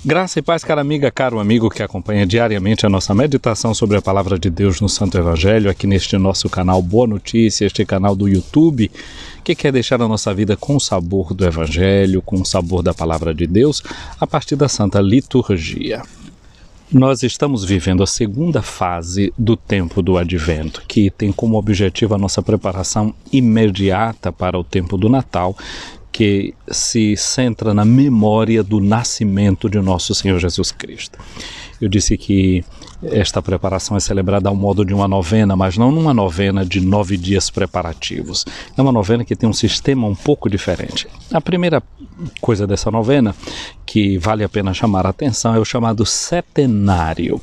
Graça e paz, cara amiga, caro amigo que acompanha diariamente a nossa meditação sobre a Palavra de Deus no Santo Evangelho, aqui neste nosso canal Boa Notícia, este canal do YouTube, que quer deixar a nossa vida com o sabor do Evangelho, com o sabor da Palavra de Deus, a partir da Santa Liturgia. Nós estamos vivendo a segunda fase do tempo do Advento, que tem como objetivo a nossa preparação imediata para o tempo do Natal, que se centra na memória do nascimento de nosso Senhor Jesus Cristo. Eu disse que esta preparação é celebrada ao modo de uma novena, mas não numa novena de 9 dias preparativos. É uma novena que tem um sistema um pouco diferente. A primeira coisa dessa novena, que vale a pena chamar a atenção, é o chamado setenário.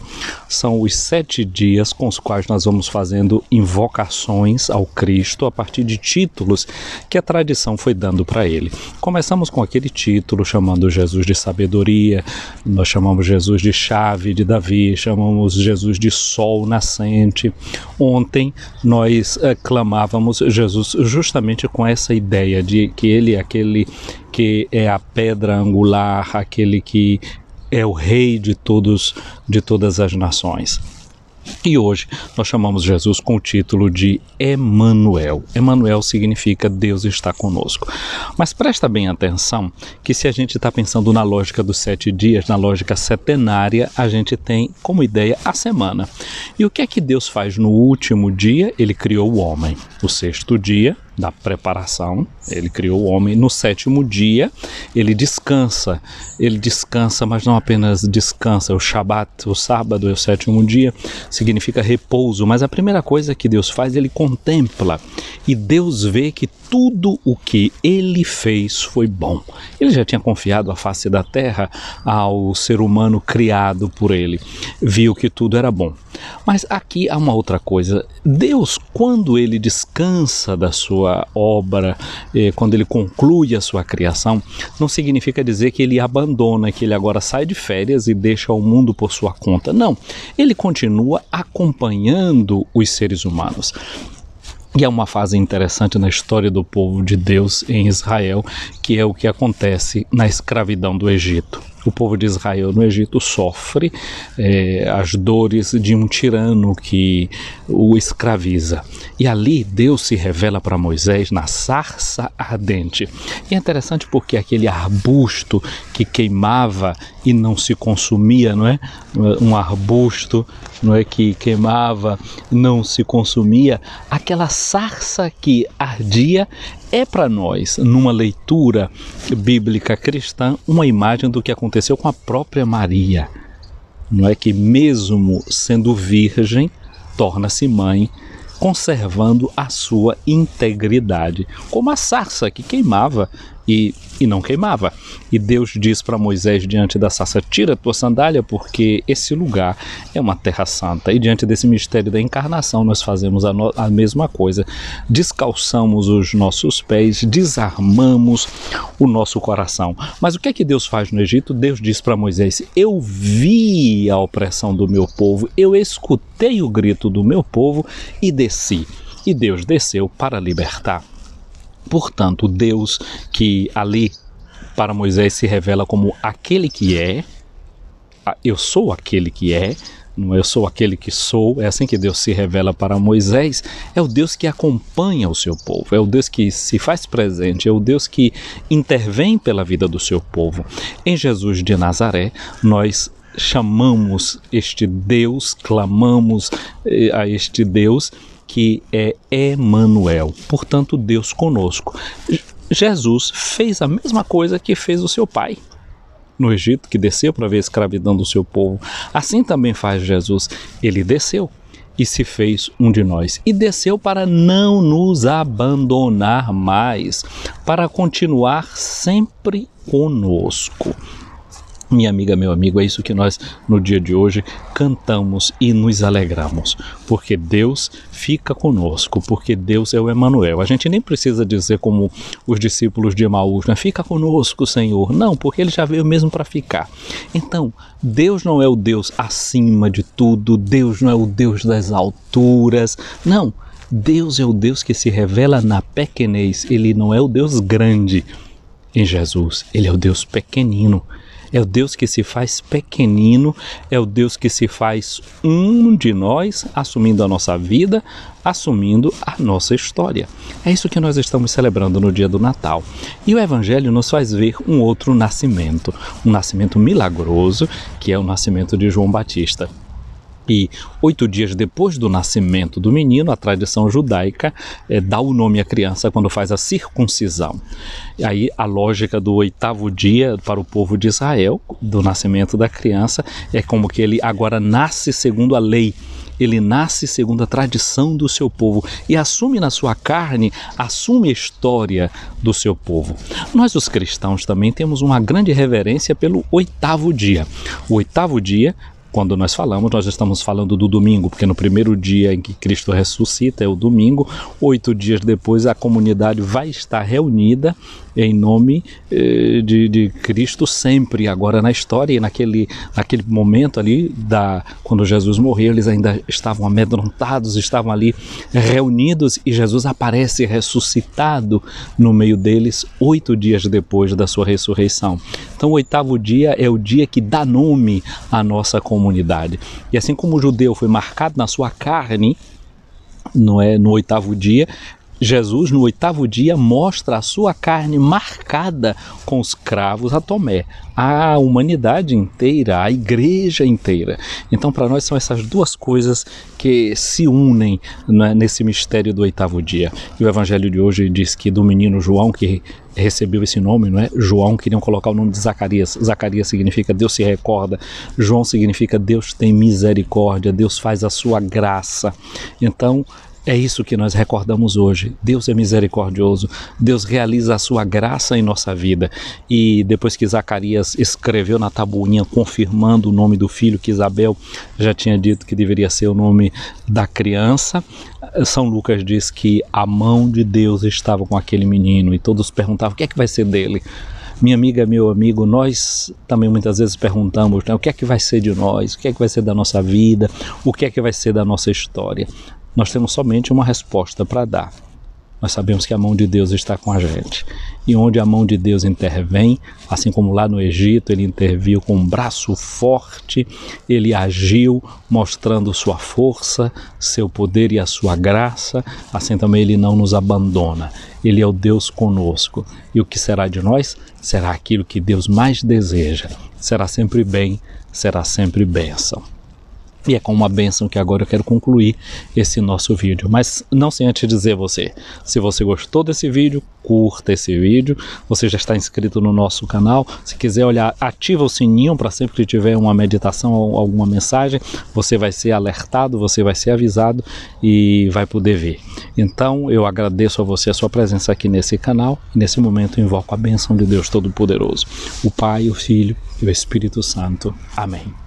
São os 7 dias com os quais nós vamos fazendo invocações ao Cristo a partir de títulos que a tradição foi dando para ele. Começamos com aquele título chamando Jesus de sabedoria, nós chamamos Jesus de chave de Davi, chamamos Jesus de sol nascente. Ontem nós clamávamos Jesus justamente com essa ideia de que ele é aquele que é a pedra angular, aquele que é o rei de todas as nações. E hoje nós chamamos Jesus com o título de Emanuel. Emanuel significa Deus está conosco. Mas presta bem atenção que se a gente está pensando na lógica dos 7 dias, na lógica setenária, a gente tem como ideia a semana. E o que é que Deus faz no último dia? Ele criou o homem. O 6º dia da preparação, ele criou o homem. No 7º dia, ele descansa, mas não apenas descansa. O Shabat, o sábado, é o 7º dia, significa repouso, mas a primeira coisa que Deus faz, ele contempla, e Deus vê que tudo o que ele fez foi bom. Ele já tinha confiado a face da terra ao ser humano criado por ele, viu que tudo era bom. Mas aqui há uma outra coisa. Deus, quando ele descansa da sua obra, quando ele conclui a sua criação, não significa dizer que ele abandona, que ele agora sai de férias e deixa o mundo por sua conta. Não, ele continua acompanhando os seres humanos. E é uma fase interessante na história do povo de Deus em Israel, que é o que acontece na escravidão do Egito. O povo de Israel no Egito sofre as dores de um tirano que o escraviza. E ali Deus se revela para Moisés na sarça ardente. E é interessante porque aquele arbusto que queimava e não se consumia, não é? Um arbusto, não é, que queimava, não se consumia. Aquela sarça que ardia é para nós, numa leitura bíblica cristã, uma imagem do que aconteceu com a própria Maria. Não é que mesmo sendo virgem, torna-se mãe, conservando a sua integridade, como a sarça que queimava e não queimava. E Deus diz para Moisés diante da sarça: tira a tua sandália, porque esse lugar é uma terra santa. E diante desse mistério da encarnação nós fazemos a mesma coisa, descalçamos os nossos pés, desarmamos o nosso coração. Mas o que é que Deus faz no Egito? Deus diz para Moisés: eu vi a opressão do meu povo, eu escutei o grito do meu povo e desci. E Deus desceu para libertar. Portanto, Deus que ali para Moisés se revela como aquele que é, eu sou aquele que é, não eu sou aquele que sou, é assim que Deus se revela para Moisés, é o Deus que acompanha o seu povo, é o Deus que se faz presente, é o Deus que intervém pela vida do seu povo. Em Jesus de Nazaré, nós chamamos este Deus, clamamos a este Deus que é Emanuel, portanto Deus conosco. Jesus fez a mesma coisa que fez o seu pai no Egito, que desceu para ver a escravidão do seu povo. Assim também faz Jesus, ele desceu e se fez um de nós, e desceu para não nos abandonar mais, para continuar sempre conosco. Minha amiga, meu amigo, é isso que nós no dia de hoje cantamos e nos alegramos, porque Deus fica conosco, porque Deus é o Emanuel. A gente nem precisa dizer como os discípulos de Emaús, né? Fica conosco, Senhor. Não, porque ele já veio mesmo para ficar. Então, Deus não é o Deus acima de tudo, Deus não é o Deus das alturas, não. Deus é o Deus que se revela na pequenez, ele não é o Deus grande em Jesus, ele é o Deus pequenino. É o Deus que se faz pequenino, é o Deus que se faz um de nós, assumindo a nossa vida, assumindo a nossa história. É isso que nós estamos celebrando no dia do Natal. E o Evangelho nos faz ver um outro nascimento, um nascimento milagroso, que é o nascimento de João Batista. E 8 dias depois do nascimento do menino, a tradição judaica dá o nome à criança quando faz a circuncisão. E aí a lógica do 8º dia para o povo de Israel, do nascimento da criança, é como que ele agora nasce segundo a lei. Ele nasce segundo a tradição do seu povo e assume na sua carne, assume a história do seu povo. Nós, os cristãos, também temos uma grande reverência pelo 8º dia. O 8º dia, quando nós falamos, nós estamos falando do domingo, porque no primeiro dia em que Cristo ressuscita é o domingo. 8 dias depois a comunidade vai estar reunida em nome de Cristo sempre. Agora na história, naquele momento ali, quando Jesus morreu, eles ainda estavam amedrontados, estavam ali reunidos e Jesus aparece ressuscitado no meio deles 8 dias depois da sua ressurreição. Então o 8º dia é o dia que dá nome à nossa comunidade. E assim como o judeu foi marcado na sua carne, no 8º dia, Jesus, no 8º dia, mostra a sua carne marcada com os cravos a Tomé, a humanidade inteira, a igreja inteira. Então, para nós, são essas duas coisas que se unem, né, nesse mistério do 8º dia. E o Evangelho de hoje diz que do menino João, que recebeu esse nome, não é? João, queriam colocar o nome de Zacarias. Zacarias significa Deus se recorda. João significa Deus tem misericórdia, Deus faz a sua graça. Então, é isso que nós recordamos hoje. Deus é misericordioso, Deus realiza a sua graça em nossa vida. E depois que Zacarias escreveu na tabuinha, confirmando o nome do filho, que Isabel já tinha dito que deveria ser o nome da criança, São Lucas diz que a mão de Deus estava com aquele menino e todos perguntavam: o que é que vai ser dele? Minha amiga, meu amigo, nós também muitas vezes perguntamos, né, o que é que vai ser de nós? O que é que vai ser da nossa vida? O que é que vai ser da nossa história? Nós temos somente uma resposta para dar. Nós sabemos que a mão de Deus está com a gente. E onde a mão de Deus intervém, assim como lá no Egito, ele interviu com um braço forte, ele agiu mostrando sua força, seu poder e a sua graça, assim também ele não nos abandona. Ele é o Deus conosco. E o que será de nós? Será aquilo que Deus mais deseja. Será sempre bem, será sempre bênção. E é com uma bênção que agora eu quero concluir esse nosso vídeo. Mas não sem antes dizer a você, se você gostou desse vídeo, curta esse vídeo. Você já está inscrito no nosso canal. Se quiser olhar, ativa o sininho para sempre que tiver uma meditação ou alguma mensagem, você vai ser alertado, você vai ser avisado e vai poder ver. Então eu agradeço a você a sua presença aqui nesse canal. E nesse momento eu invoco a bênção de Deus Todo-Poderoso, o Pai, o Filho e o Espírito Santo. Amém.